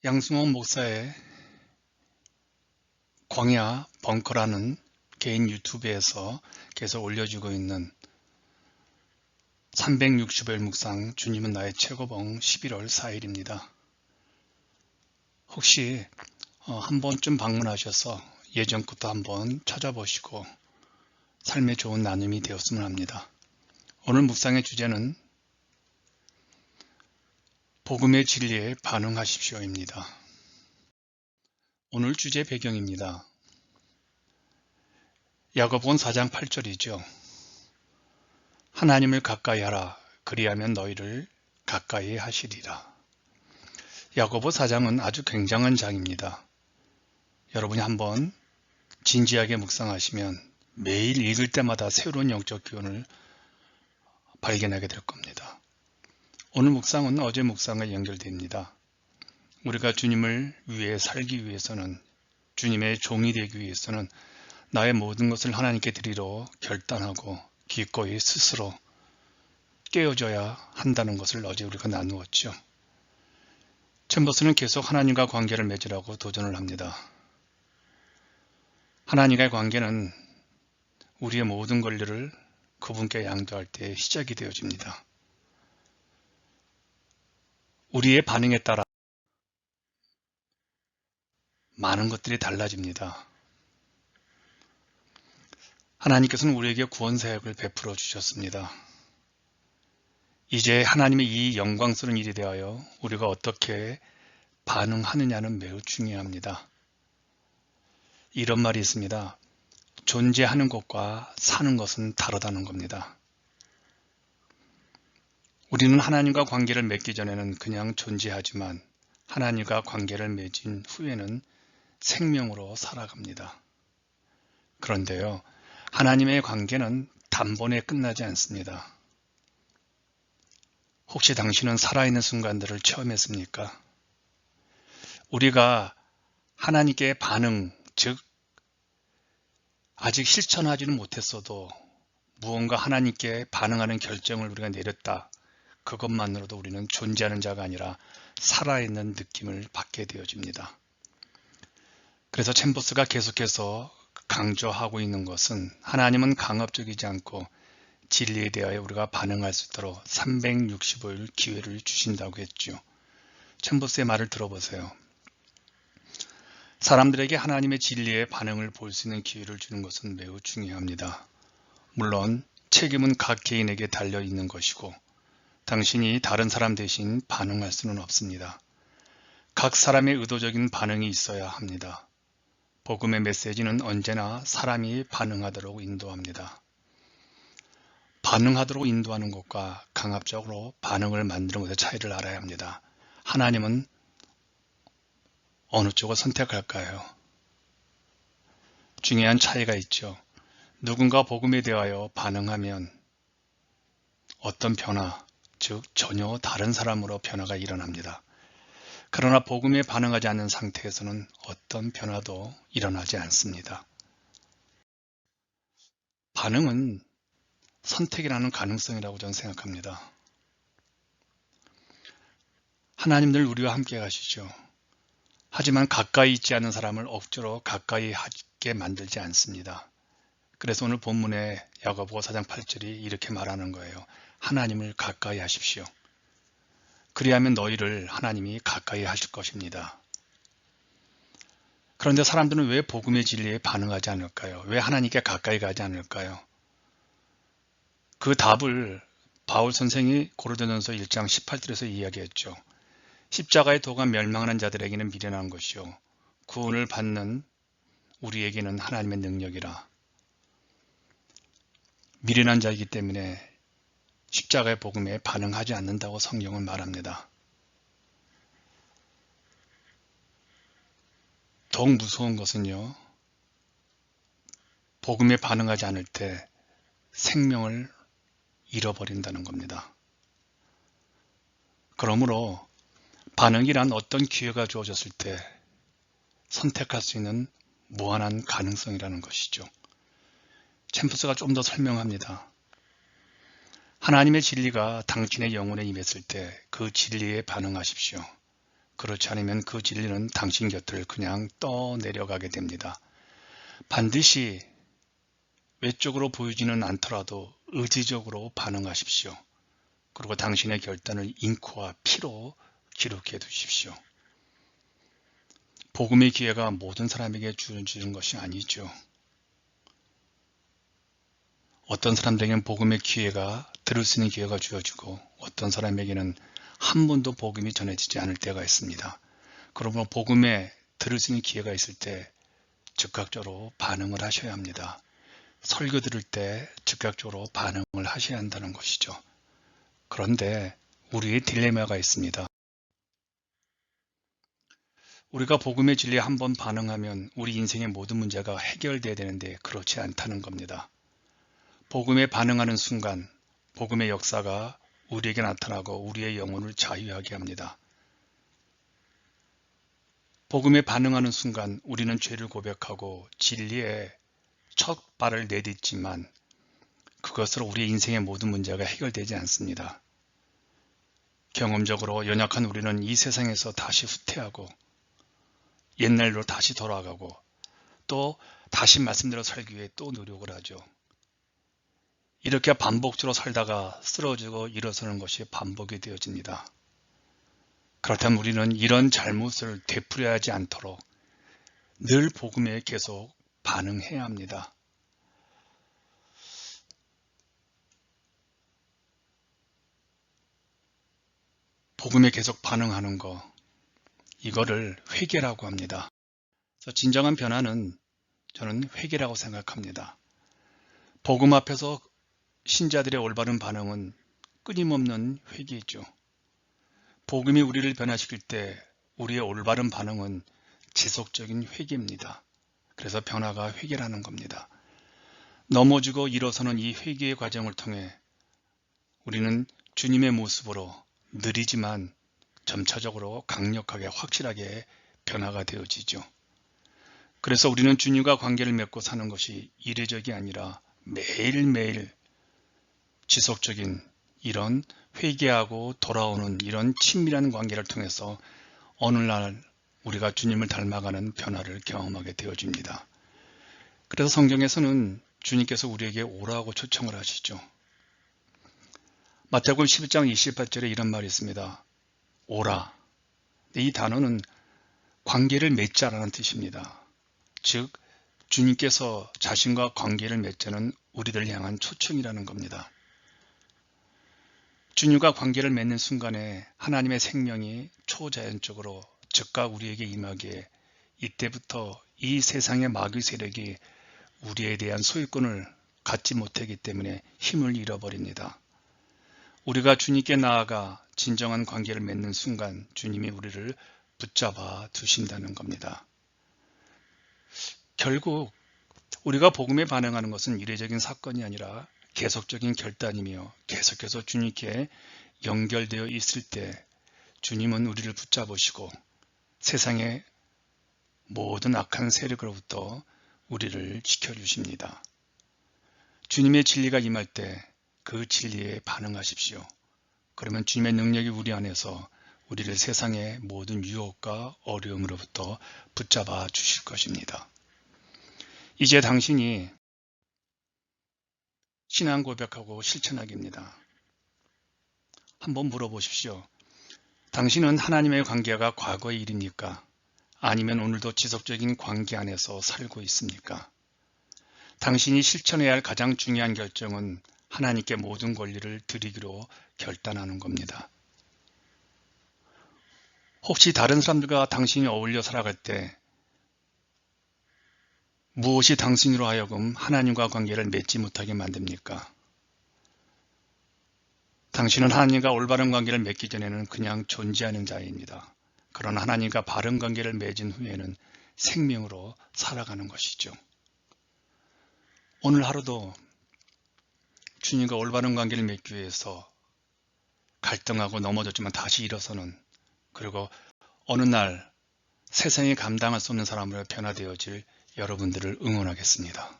양승원 목사의 광야 벙커라는 개인 유튜브에서 계속 올려주고 있는 365일 묵상 주님은 나의 최고봉 11월 4일입니다. 혹시 한 번쯤 방문하셔서 예전부터 한번 찾아보시고 삶의 좋은 나눔이 되었으면 합니다. 오늘 묵상의 주제는 복음의 진리에 반응하십시오입니다. 오늘 주제 배경입니다. 야고보는 4장 8절이죠. 하나님을 가까이 하라. 그리하면 너희를 가까이 하시리라. 야고보 4장은 아주 굉장한 장입니다. 여러분이 한번 진지하게 묵상하시면 매일 읽을 때마다 새로운 영적 기운을 발견하게 될 겁니다. 오늘 묵상은 어제 묵상과 연결됩니다. 우리가 주님을 위해 살기 위해서는, 주님의 종이 되기 위해서는 나의 모든 것을 하나님께 드리러 결단하고 기꺼이 스스로 깨어져야 한다는 것을 어제 우리가 나누었죠. 챔버스는 계속 하나님과 관계를 맺으라고 도전을 합니다. 하나님과의 관계는 우리의 모든 권리를 그분께 양도할 때 시작이 되어집니다. 우리의 반응에 따라 많은 것들이 달라집니다. 하나님께서는 우리에게 구원 사역을 베풀어 주셨습니다. 이제 하나님의 이 영광스러운 일에 대하여 우리가 어떻게 반응하느냐는 매우 중요합니다. 이런 말이 있습니다. 존재하는 것과 사는 것은 다르다는 겁니다. 우리는 하나님과 관계를 맺기 전에는 그냥 존재하지만 하나님과 관계를 맺은 후에는 생명으로 살아갑니다. 그런데요, 하나님의 관계는 단번에 끝나지 않습니다. 혹시 당신은 살아있는 순간들을 체험했습니까? 우리가 하나님께 반응, 즉 아직 실천하지는 못했어도 무언가 하나님께 반응하는 결정을 우리가 내렸다. 그것만으로도 우리는 존재하는 자가 아니라 살아있는 느낌을 받게 되어집니다. 그래서 챔버스가 계속해서 강조하고 있는 것은 하나님은 강압적이지 않고 진리에 대하여 우리가 반응할 수 있도록 365일 기회를 주신다고 했죠. 챔버스의 말을 들어보세요. 사람들에게 하나님의 진리에 반응을 볼 수 있는 기회를 주는 것은 매우 중요합니다. 물론 책임은 각 개인에게 달려 있는 것이고 당신이 다른 사람 대신 반응할 수는 없습니다. 각 사람의 의도적인 반응이 있어야 합니다. 복음의 메시지는 언제나 사람이 반응하도록 인도합니다. 반응하도록 인도하는 것과 강압적으로 반응을 만드는 것의 차이를 알아야 합니다. 하나님은 어느 쪽을 선택할까요? 중요한 차이가 있죠. 누군가 복음에 대하여 반응하면 어떤 변화, 즉 전혀 다른 사람으로 변화가 일어납니다. 그러나 복음에 반응하지 않는 상태에서는 어떤 변화도 일어나지 않습니다. 반응은 선택이라는 가능성이라고 저는 생각합니다. 하나님 늘 우리와 함께 가시죠. 하지만 가까이 있지 않은 사람을 억지로 가까이 하게 만들지 않습니다. 그래서 오늘 본문에 야고보 4장 8절이 이렇게 말하는 거예요. 하나님을 가까이 하십시오. 그리하면 너희를 하나님이 가까이 하실 것입니다. 그런데 사람들은 왜 복음의 진리에 반응하지 않을까요? 왜 하나님께 가까이 가지 않을까요? 그 답을 바울 선생이 고린도전서 1장 18절에서 이야기했죠. 십자가의 도가 멸망하는 자들에게는 미련한 것이요 구원을 받는 우리에게는 하나님의 능력이라. 미련한 자이기 때문에 십자가의 복음에 반응하지 않는다고 성경은 말합니다. 더욱 무서운 것은요, 복음에 반응하지 않을 때 생명을 잃어버린다는 겁니다. 그러므로 반응이란 어떤 기회가 주어졌을 때 선택할 수 있는 무한한 가능성이라는 것이죠. 챔버스가 좀 더 설명합니다. 하나님의 진리가 당신의 영혼에 임했을 때 그 진리에 반응하십시오. 그렇지 않으면 그 진리는 당신 곁을 그냥 떠내려가게 됩니다. 반드시 외적으로 보이지는 않더라도 의지적으로 반응하십시오. 그리고 당신의 결단을 잉크와 피로 기록해 두십시오. 복음의 기회가 모든 사람에게 주어지는 것이 아니죠. 어떤 사람들에게는 복음의 기회가 들을 수 있는 기회가 주어지고 어떤 사람에게는 한 번도 복음이 전해지지 않을 때가 있습니다. 그러므로 복음에 들을 수 있는 기회가 있을 때 즉각적으로 반응을 하셔야 합니다. 설교 들을 때 즉각적으로 반응을 하셔야 한다는 것이죠. 그런데 우리의 딜레마가 있습니다. 우리가 복음의 진리에 한번 반응하면 우리 인생의 모든 문제가 해결돼야 되는데 그렇지 않다는 겁니다. 복음에 반응하는 순간 복음의 역사가 우리에게 나타나고 우리의 영혼을 자유하게 합니다. 복음에 반응하는 순간 우리는 죄를 고백하고 진리에 첫 발을 내딛지만 그것으로 우리의 인생의 모든 문제가 해결되지 않습니다. 경험적으로 연약한 우리는 이 세상에서 다시 후퇴하고 옛날로 다시 돌아가고 또 다시 말씀대로 살기 위해 또 노력을 하죠. 이렇게 반복적으로 살다가 쓰러지고 일어서는 것이 반복이 되어집니다. 그렇다면 우리는 이런 잘못을 되풀이하지 않도록 늘 복음에 계속 반응해야 합니다. 복음에 계속 반응하는 거, 이거를 회개라고 합니다. 그래서 진정한 변화는 저는 회개라고 생각합니다. 복음 앞에서 신자들의 올바른 반응은 끊임없는 회개이죠. 복음이 우리를 변화시킬 때 우리의 올바른 반응은 지속적인 회개입니다. 그래서 변화가 회개라는 겁니다. 넘어지고 일어서는 이 회개의 과정을 통해 우리는 주님의 모습으로 느리지만 점차적으로 강력하게 확실하게 변화가 되어지죠. 그래서 우리는 주님과 관계를 맺고 사는 것이 이례적이 아니라 매일매일 지속적인 이런 회개하고 돌아오는 이런 친밀한 관계를 통해서 어느 날 우리가 주님을 닮아가는 변화를 경험하게 되어집니다. 그래서 성경에서는 주님께서 우리에게 오라고 초청을 하시죠. 마태복음 11장 28절에 이런 말이 있습니다. 오라. 이 단어는 관계를 맺자라는 뜻입니다. 즉 주님께서 자신과 관계를 맺자는 우리들 향한 초청이라는 겁니다. 주님과 관계를 맺는 순간에 하나님의 생명이 초자연적으로 즉각 우리에게 임하기에 이때부터 이 세상의 마귀 세력이 우리에 대한 소유권을 갖지 못하기 때문에 힘을 잃어버립니다. 우리가 주님께 나아가 진정한 관계를 맺는 순간 주님이 우리를 붙잡아 두신다는 겁니다. 결국 우리가 복음에 반응하는 것은 이례적인 사건이 아니라 계속적인 결단이며 계속해서 주님께 연결되어 있을 때 주님은 우리를 붙잡으시고 세상의 모든 악한 세력으로부터 우리를 지켜주십니다. 주님의 진리가 임할 때 그 진리에 반응하십시오. 그러면 주님의 능력이 우리 안에서 우리를 세상의 모든 유혹과 어려움으로부터 붙잡아 주실 것입니다. 이제 당신이 신앙 고백하고 실천하기입니다. 한번 물어보십시오. 당신은 하나님의 관계가 과거의 일입니까? 아니면 오늘도 지속적인 관계 안에서 살고 있습니까? 당신이 실천해야 할 가장 중요한 결정은 하나님께 모든 권리를 드리기로 결단하는 겁니다. 혹시 다른 사람들과 당신이 어울려 살아갈 때 무엇이 당신으로 하여금 하나님과 관계를 맺지 못하게 만듭니까? 당신은 하나님과 올바른 관계를 맺기 전에는 그냥 존재하는 자입니다. 그러나 하나님과 바른 관계를 맺은 후에는 생명으로 살아가는 것이죠. 오늘 하루도 주님과 올바른 관계를 맺기 위해서 갈등하고 넘어졌지만 다시 일어서는, 그리고 어느 날 세상이 감당할 수 없는 사람으로 변화되어질 여러분들을 응원하겠습니다.